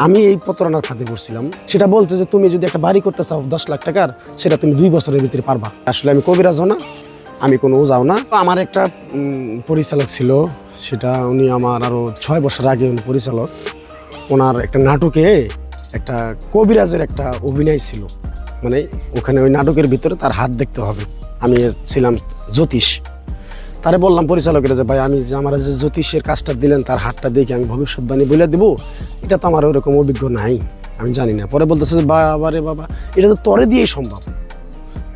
আমি এই প্রতারণার ফাঁদে পড়ছিলাম। সেটা বলছে যে তুমি যদি একটা বাড়ি করতে চাও 10 লাখ টাকার, সেটা তুমি 2 বছরের ভিতরে পারবা। আসলে আমি কবিরাজও না, আমি কোনো ওজাও না। আমার একটা পরিচালক ছিল, সেটা উনি আমার আরও 6 বছর আগে উনি পরিচালক। ওনার একটা নাটকে একটা কবিরাজের একটা অভিনয় ছিল, মানে ওখানে ওই নাটকের ভিতরে তার হাত দেখতে হবে। আমি ছিলাম জ্যোতিষ। তারে বললাম পরিচালকের যে ভাই, আমি যে আমার যে জ্যোতিষের কাজটা দিলেন তার হাতটা দেখে আমি ভবিষ্যৎবাণী বলে দেবো, এটা তো আমার ওরকম অভিজ্ঞ নাই, আমি জানি না। পরে বলতেছে যে বাবা রে বাবা, এটা তো তরে দিয়েই সম্ভব,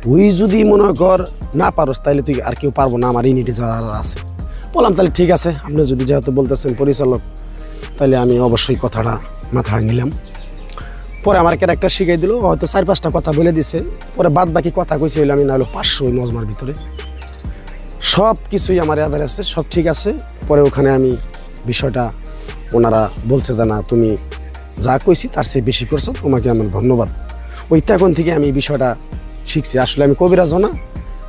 তুই যদি মনে কর না পারস তাহলে তুই আর কেউ পারবো না, আমার ইউনিটে যারা আছে। বললাম তাহলে ঠিক আছে, আপনি যদি যেহেতু বলতেছেন পরিচালক, তাহলে আমি অবশ্যই কথাটা মাথায় নিলাম। পরে আমার ক্যারেক্টার শিখাই দিল, হয়তো 4-5টা কথা বলে দিছে। পরে বাদ বাকি কথা কইছে হইলে আমি না হলো 500 ওই মজমার ভিতরে। সব কিছুই আমার অ্যাভারেজে সব ঠিক আছে। পরে ওখানে আমি বিষয়টা ওনারা বলছে যে না, তুমি যা কইছি তার চেয়ে বেশি করছো, তোমাকে আমার ধন্যবাদ। ওই তখন থেকে আমি এই বিষয়টা শিখছি। আসলে আমি কবিরাজও না,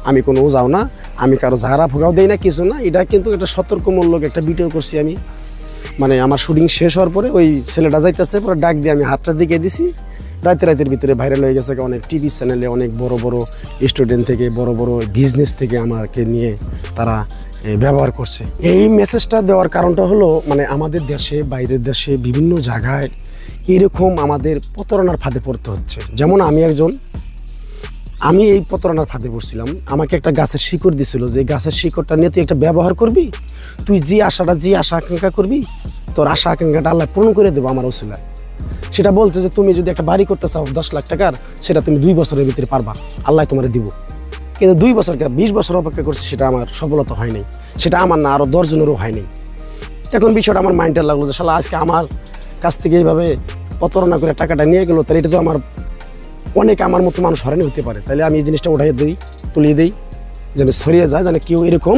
আমি কোনো ওজাও না, আমি কারো ঝাড়া ফোগাও দেই না, কিছু না। এটা কিন্তু একটা সতর্কমূলক একটা ভিডিও করছি আমি। মানে আমার শুটিং শেষ হওয়ার পরে ওই ছেলেটা যাইতেছে, পরে ডাক দিয়ে আমি হাতটা দিকে দিছি। রাতের ভিতরে ভাইরাল হয়ে গেছে, অনেক টিভি চ্যানেলে অনেক বড় বড় স্টুডেন্ট থেকে বড় বড় বিজনেস থেকে আমাকে নিয়ে তারা ব্যবহার করছে। এই মেসেজটা দেওয়ার কারণটা হলো, মানে আমাদের দেশে বাইরের দেশে বিভিন্ন জায়গায় এরকম আমাদের প্রতারণার ফাঁদে পড়তে হচ্ছে। যেমন আমি এই প্রতারণার ফাঁদে পড়ছিলাম। আমাকে একটা গাছের শিকড় দিছিল, যে গাছের শিকড়টা নিয়ে তুই একটা ব্যবহার করবি, তুই যে আশা আকাঙ্ক্ষা করবি, তোর আশা আকাঙ্ক্ষাটা আল্লাহ পূরণ করে দেবো আমার ওসিলায়। সেটা বলছে যে তুমি যদি একটা বাড়ি করতে চাও 10 লাখ টাকার, সেটা তুমি 2 বছরের ভিতরে পারবা, আল্লাহ তোমার দিব। কিন্তু 2 বছর 20 বছর অপেক্ষা করছে, সেটা আমার সফলতা হয় নাই। সেটা আমার না, আরও 10 জনেরও হয় নাই। এখন বিষয়টা আমার মাইন্ডে লাগলো যে শালা আজকে আমার কাছ থেকে এইভাবে প্রতারণা করে টাকাটা নিয়ে গেলো, তাহলে এটা তো আমার অনেক আমার মতো মানুষ হয়রানি হতে পারে। তাহলে আমি এই জিনিসটা উঠাই দিই, তুলিয়ে দিই, যেন ছড়িয়ে যায়, যেন কেউ এরকম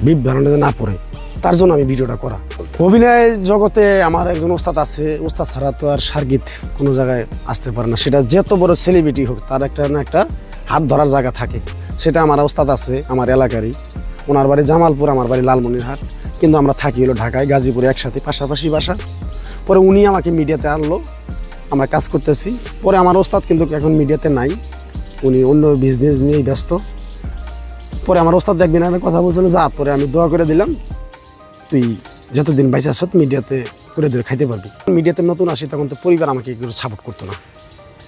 বিভ্রান্তিতে না পড়ে। তার জন্য আমি ভিডিওটা করা। অভিনয় জগতে আমার একজন ওস্তাদ আছে, ওস্তাদ ছাড়া তো আর সার্গিত কোনো জায়গায় আসতে পারে না। সেটা যত বড় সেলিব্রিটি হোক, তার একটা না একটা হাত ধরার জায়গা থাকে। সেটা আমার ওস্তাদ আছে আমার এলাকারই। ওনার বাড়ি জামালপুর, আমার বাড়ি লালমনিরহাট, কিন্তু আমরা থাকি হলো ঢাকায়, গাজীপুরে, একসাথে পাশাপাশি বাসা। পরে উনি আমাকে মিডিয়াতে আনলো, আমরা কাজ করতেছি। পরে আমার ওস্তাদ কিন্তু এখন মিডিয়াতে নাই, উনি অন্য বিজনেস নিয়েই ব্যস্ত। পরে আমার ওস্তাদ একদিন আমি কথা বলছিল, যা তোরে আমি দোয়া করে দিলাম, তুই যতদিন বাইসে আসত মিডিয়াতে করে দিয়ে খাইতে পারবি। মিডিয়াতে নতুন আসি, তখন তো পরিবার আমাকে এগুলো সাপোর্ট করতো না,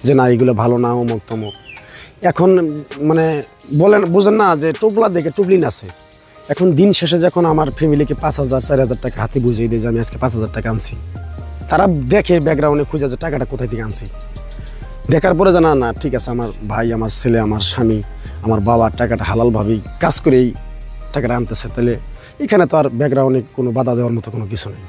যে না এগুলো ভালো না, অমুক তমুক। এখন মানে বুঝেন না যে টোপলা দেখে টুবলিন আছে। এখন দিন শেষে যখন আমার ফ্যামিলিকে 5,000 4,000 টাকা হাতে বুঝিয়ে দিয়ে যে আমি আজকে 5,000 টাকা আনছি, তারা দেখে ব্যাকগ্রাউন্ডে খুঁজে যে টাকাটা কোথায় থেকে আনছি। দেখার পরে জানা না, ঠিক আছে আমার ভাই, আমার ছেলে, আমার স্বামী, আমার বাবার টাকাটা হালালভাবেই কাজ করেই টাকাটা আনতেছে, তাহলে এখানে তো আর ব্যাকগ্রাউন্ডে কোনো বাধা দেওয়ার মতো কোনো কিছু নেই।